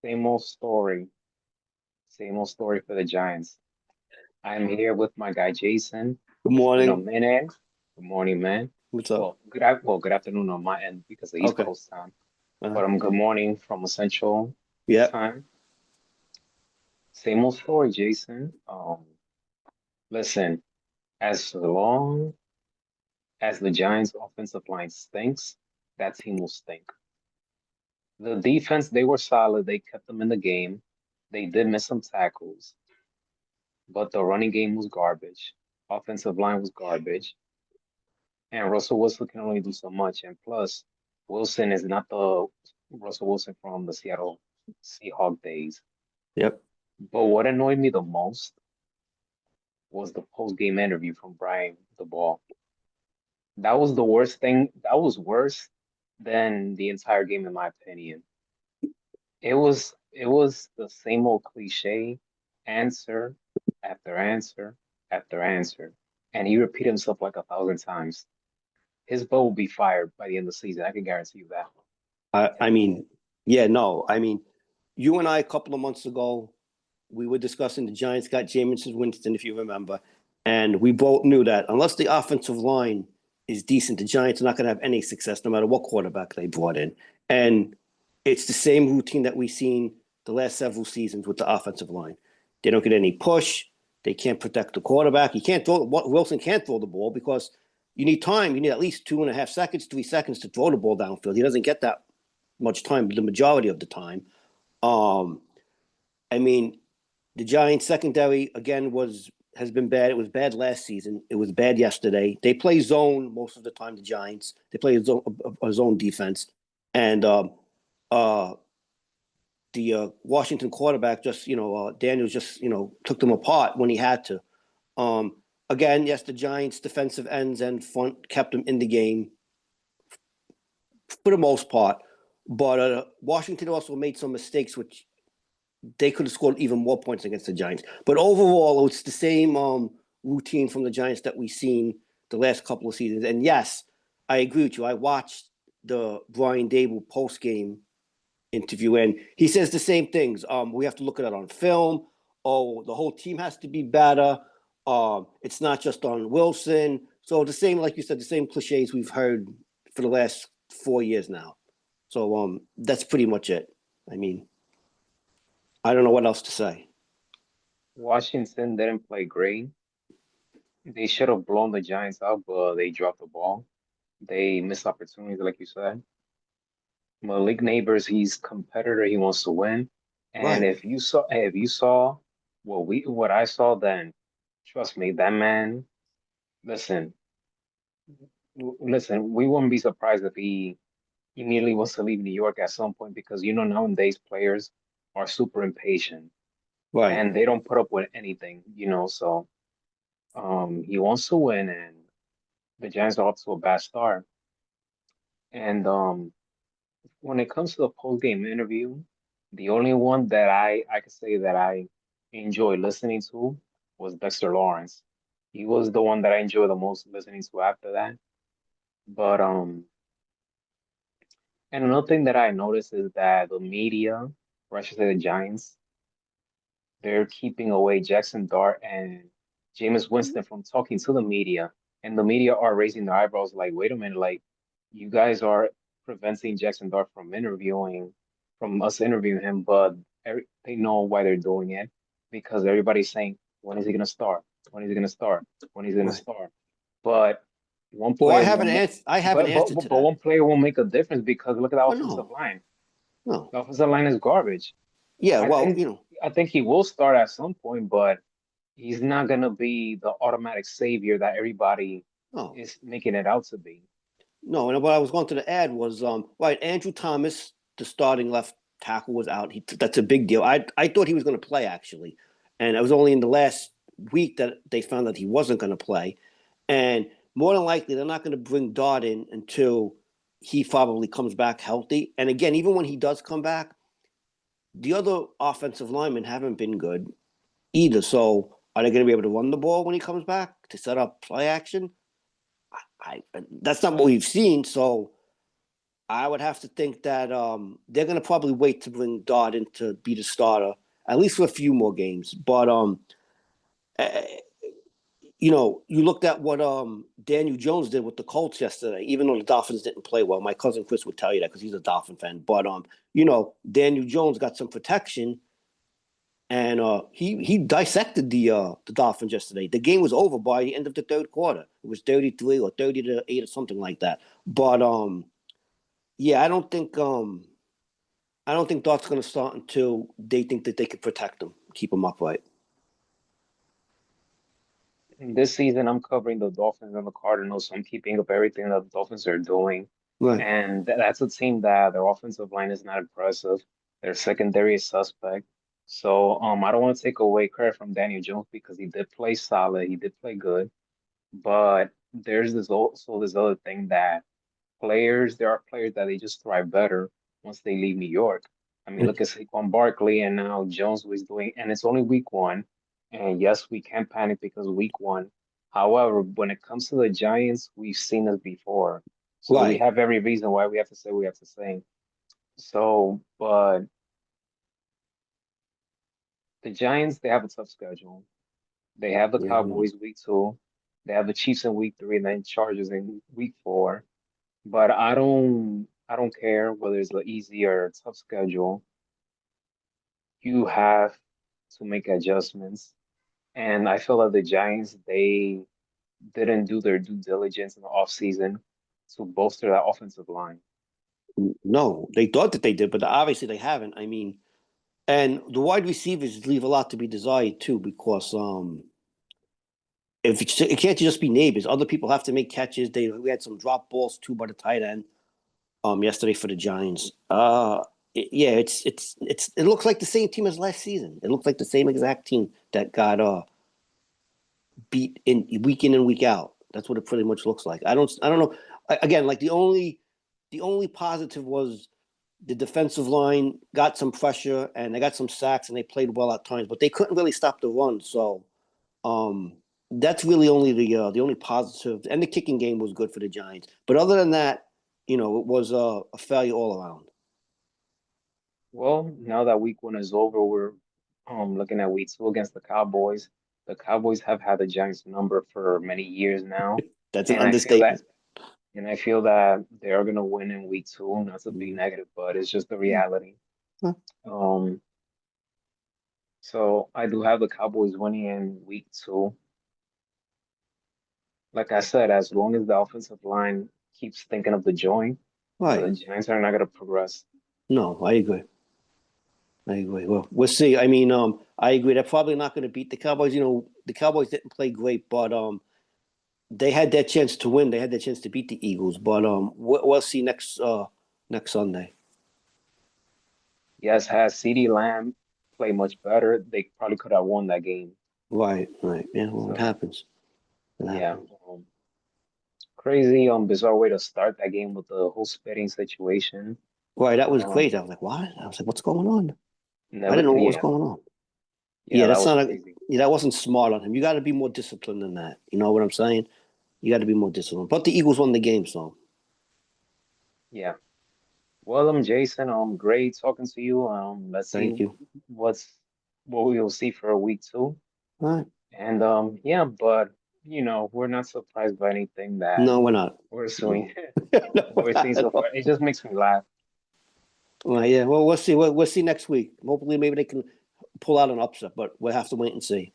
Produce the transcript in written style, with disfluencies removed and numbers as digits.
Same old story. Same old story for the Giants. I'm here with my guy Jason. Good It's been a morning. minute. Good morning, man. What's up? Good afternoon on my end because of East Okay. Coast time. Uh-huh. But good morning from Central Yep. time. Same old story, Jason. Listen, as long as the Giants' offensive line stinks, that team will stink. The defense, they were solid. They kept them in the game. They did miss some tackles, but the running game was garbage. Offensive line was garbage. And Russell Wilson can only do so much. And plus, Wilson is not the Russell Wilson from the Seattle Seahawk days. Yep. But what annoyed me the most was the post-game interview from Brian the Ball. That was the worst thing. That was worse than the entire game, in my opinion. It was the same old cliche answer after answer after answer. And he repeated himself like 1,000 times. His butt will be fired by the end of the season. I can guarantee you that. I mean, yeah, no. I mean, you and I a couple of months ago, we were discussing the Giants got Jameis Winston, if you remember, and we both knew that unless the offensive line is decent, the Giants are not going to have any success, no matter what quarterback they brought in. And it's the same routine that we've seen the last several seasons with the offensive line. They don't get any push. They can't protect the quarterback. He can't throw. Wilson can't throw the ball because you need time. You need at least 2.5 seconds, 3 seconds to throw the ball downfield. He doesn't get that much time the majority of the time. Um, I mean, the Giants secondary again has been bad. It was bad last season. It was bad yesterday. They play zone most of the time. The Giants they play a zone defense, and uh, the Washington quarterback just Daniels just took them apart when he had to. Again, yes, the Giants defensive ends and front kept them in the game for the most part, but Washington also made some mistakes which they could have scored even more points against the Giants. But overall, it's the same routine from the Giants that we've seen the last couple of seasons. And yes, I agree with you. I watched the Brian Dable post game interview, and he says the same things. We have to look at it on film. Oh, the whole team has to be better. It's not just on Wilson. So the same, like you said, the same cliches we've heard for the last 4 years now. So that's pretty much it. I mean, I don't know what else to say. Washington didn't play great. They should have blown the Giants out, but they dropped the ball. They missed opportunities, like you said. Malik Neighbors, he's competitor. He wants to win. And Right. if you saw what I saw, then trust me, that man. Listen, listen. We wouldn't be surprised if he immediately wants to leave New York at some point because nowadays players are super impatient Right. and they don't put up with anything. So he wants to win, and the Giants are off to a bad start. And when it comes to the post game interview, the only one that I could say that I enjoy listening to was Dexter Lawrence. He was the one that I enjoy the most listening to after that. But and another thing that I noticed is that the media, or I should say the Giants, they're keeping away Jackson Dart and Jameis Winston from talking to the media, and the media are raising their eyebrows like, wait a minute, like you guys are preventing Jackson Dart from us interviewing him, but they know why they're doing it because everybody's saying, when is he gonna start? When is he gonna start? When is he gonna Right. start? But one Well, I player have an won't make, answer. I have an answer to but that. one player won't make a difference because look at the Oh offensive no, line. no. The offensive line is garbage. Yeah. I Well, think I think he will start at some point, but he's not gonna be the automatic savior that everybody no, is making it out to be. no. And what I was going to add was, right. Andrew Thomas, the starting left tackle, was out. That's a big deal. I thought he was going to play actually, and it was only in the last week that they found that he wasn't going to play. And more than likely, they're not going to bring Dart in until he probably comes back healthy. And again, even when he does come back, the other offensive linemen haven't been good either. So are they going to be able to run the ball when he comes back to set up play action? That's not what we've seen. So I would have to think that they're going to probably wait to bring Dodd in to be the starter at least for a few more games. But eh, you looked at what Daniel Jones did with the Colts yesterday. Even though the Dolphins didn't play well, my cousin Chris would tell you that because he's a Dolphin fan. But Daniel Jones got some protection, and he dissected the Dolphins yesterday. The game was over by the end of the third quarter. It was 33 or 30-8 or something like that. But yeah, I don't think Dart's going to start until they think that they can protect him, keep him upright. This season, I'm covering the Dolphins and the Cardinals, so I'm keeping up everything that the Dolphins are doing. Right. And that's a team that their offensive line is not impressive. Their secondary is suspect. So I don't want to take away credit from Daniel Jones because he did play solid, he did play good. But there's this other thing that there are players that they just thrive better once they leave New York. I mean, look at Saquon Barkley and now Jones was doing, and it's only week one. And yes, we can't panic because week one. However, when it comes to the Giants, we've seen this before. So we Right. have every reason why we have to say we have to say. So, but the Giants, they have a tough schedule. They have the Yeah. Cowboys week two. They have the Chiefs in week three and then Chargers in week four. But I don't care whether it's an easy or a tough schedule. You have to make adjustments. And I feel like the Giants, they didn't do their due diligence in the offseason to bolster that offensive line. No, they thought that they did, but obviously they haven't. I mean, and the wide receivers leave a lot to be desired too, because if it can't just be neighbors, other people have to make catches. We had some drop balls too by the tight end yesterday for the Giants. Yeah, it looks like the same team as last season. It looks like the same exact team that got beat in and week out. That's what it pretty much looks like. I don't know. Again, like the only positive was the defensive line got some pressure and they got some sacks and they played well at times, but they couldn't really stop the run. So um, that's really only the only positive. And the kicking game was good for the Giants, but other than that, it was a failure all around. Well, now that week one is over, we're looking at week two against the Cowboys. The Cowboys have had the Giants number for many years now. That's an And I feel that understatement. and I feel that they are gonna win in week two. Not to be negative, but it's just the reality. Um, so I do have the Cowboys winning in week two. Like I said, as long as the offensive line keeps thinking of the joint, the Right. Giants are not gonna progress. No, I agree. I agree. Well, we'll see. I mean, I agree. They're probably not going to beat the Cowboys. The Cowboys didn't play great, but they had their chance to win. They had their chance to beat the Eagles. But we'll see next Sunday. Yes, has CeeDee Lamb played much better, they probably could have won that game. Right, right. Yeah, well, it So happens. It yeah, happens. crazy, bizarre way to start that game with the whole spitting situation. Right, that was Um, crazy. I was like, what? I was like, what's going on? I never, didn't know what was yeah, going on. yeah, Yeah, that that's was not a. crazy. Yeah, that wasn't smart on him. You got to be more disciplined than that. You know what I'm saying? You got to be more disciplined. But the Eagles won the game, so Yeah. Well, Jason, great talking to you. Let's see thank you. what's what we will see for week two. All right. And yeah, but we're not surprised by anything that No, we're not. we're No, seeing no we're we're not seeing at so far. all. It just makes me laugh. All right, yeah. Well, we'll see. We'll see next week. Hopefully, maybe they can pull out an upset, but we'll have to wait and see.